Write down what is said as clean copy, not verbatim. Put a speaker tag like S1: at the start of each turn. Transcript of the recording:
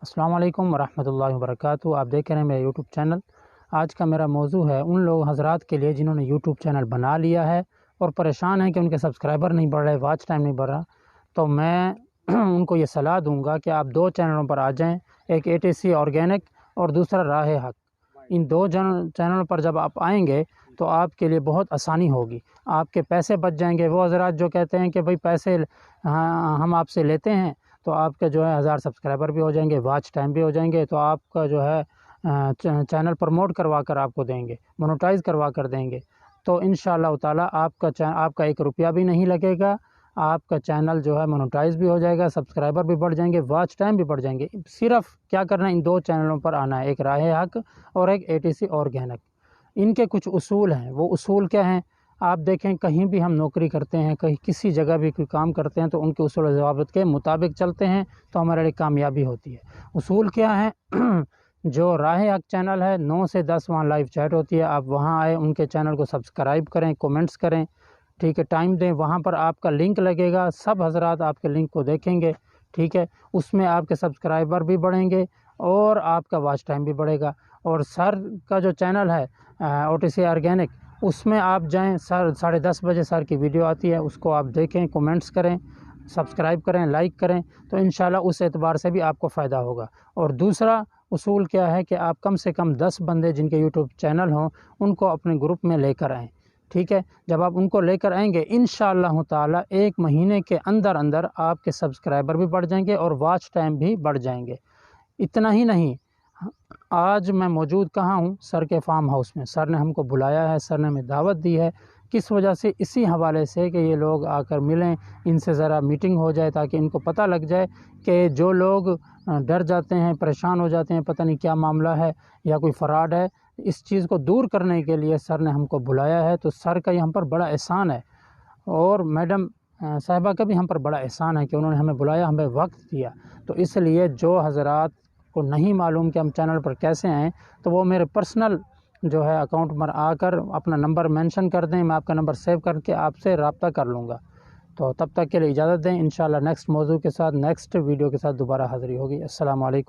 S1: السلام علیکم ورحمۃ اللہ وبرکاتہ۔ آپ دیکھ رہے ہیں میرا یوٹیوب چینل۔ آج کا میرا موضوع ہے ان لوگ حضرات کے لیے جنہوں نے یوٹیوب چینل بنا لیا ہے اور پریشان ہیں کہ ان کے سبسکرائبر نہیں بڑھ رہے، واچ ٹائم نہیں بڑھ رہا۔ تو میں ان کو یہ صلاح دوں گا کہ آپ دو چینلوں پر آ جائیں، ایک ATC آرگینک اور دوسرا راہ حق۔ ان دو چینلوں پر جب آپ آئیں گے تو آپ کے لیے بہت آسانی ہوگی، آپ کے پیسے بچ جائیں گے۔ وہ حضرات جو کہتے ہیں کہ بھئی پیسے ہم آپ سے لیتے ہیں تو آپ کے جو ہے 1000 سبسکرائبر بھی ہو جائیں گے، واچ ٹائم بھی ہو جائیں گے، تو آپ کا جو ہے چینل پروموٹ کروا کر آپ کو دیں گے، مونوٹائز کروا کر دیں گے۔ تو انشاءاللہ تعالیٰ آپ کا 1 روپیہ بھی نہیں لگے گا، آپ کا چینل جو ہے مونوٹائز بھی ہو جائے گا، سبسکرائبر بھی بڑھ جائیں گے، واچ ٹائم بھی بڑھ جائیں گے۔ صرف کیا کرنا ہے، ان دو چینلوں پر آنا ہے، ایک راہ حق اور ایک ATC آرگینک۔ ان کے کچھ اصول ہیں۔ وہ اصول کیا ہیں؟ آپ دیکھیں، کہیں بھی ہم نوکری کرتے ہیں، کہیں کسی جگہ بھی کوئی کام کرتے ہیں تو ان کے اصول و ضوابط کے مطابق چلتے ہیں تو ہمارے لیے کامیابی ہوتی ہے۔ اصول کیا ہیں؟ جو راہ حق چینل ہے 9 سے 10 وہاں لائیو چیٹ ہوتی ہے، آپ وہاں آئے، ان کے چینل کو سبسکرائب کریں، کومنٹس کریں، ٹھیک ہے، ٹائم دیں۔ وہاں پر آپ کا لنک لگے گا، سب حضرات آپ کے لنک کو دیکھیں گے، ٹھیک ہے۔ اس میں آپ کے سبسکرائبر بھی بڑھیں گے اور آپ کا واچ ٹائم بھی بڑھے گا۔ اور سر کا جو چینل ہے OTC آرگینک، اس میں آپ جائیں، 10:30 بجے سر کی ویڈیو آتی ہے، اس کو آپ دیکھیں، کومنٹس کریں، سبسکرائب کریں، لائک کریں، تو انشاءاللہ اس اعتبار سے بھی آپ کو فائدہ ہوگا۔ اور دوسرا اصول کیا ہے کہ آپ کم سے کم 10 بندے جن کے یوٹیوب چینل ہوں ان کو اپنے گروپ میں لے کر آئیں، ٹھیک ہے۔ جب آپ ان کو لے کر آئیں گے انشاءاللہ تعالیٰ 1 مہینے کے اندر آپ کے سبسکرائبر بھی بڑھ جائیں گے اور واچ ٹائم بھی بڑھ جائیں گے۔ اتنا ہی نہیں، آج میں موجود کہاں ہوں؟ سر کے فارم ہاؤس میں۔ سر نے ہم کو بلایا ہے، سر نے ہمیں دعوت دی ہے، کس وجہ سے؟ اسی حوالے سے کہ یہ لوگ آ کر ملیں، ان سے ذرا میٹنگ ہو جائے تاکہ ان کو پتہ لگ جائے کہ جو لوگ ڈر جاتے ہیں، پریشان ہو جاتے ہیں، پتہ نہیں کیا معاملہ ہے یا کوئی فراڈ ہے، اس چیز کو دور کرنے کے لیے سر نے ہم کو بلایا ہے۔ تو سر کا یہ ہم پر بڑا احسان ہے، اور میڈم صاحبہ کا بھی ہم پر بڑا احسان ہے کہ انہوں نے ہمیں بلایا، ہمیں وقت دیا۔ تو اس لیے جو حضرات کو نہیں معلوم کہ ہم چینل پر کیسے آئیں تو وہ میرے پرسنل جو ہے اکاؤنٹ پر آ کر اپنا نمبر مینشن کر دیں، میں آپ کا نمبر سیو کر کے آپ سے رابطہ کر لوں گا۔ تو تب تک کے لیے اجازت دیں، انشاءاللہ نیکسٹ موضوع کے ساتھ، نیکسٹ ویڈیو کے ساتھ دوبارہ حاضری ہوگی۔ السلام علیکم۔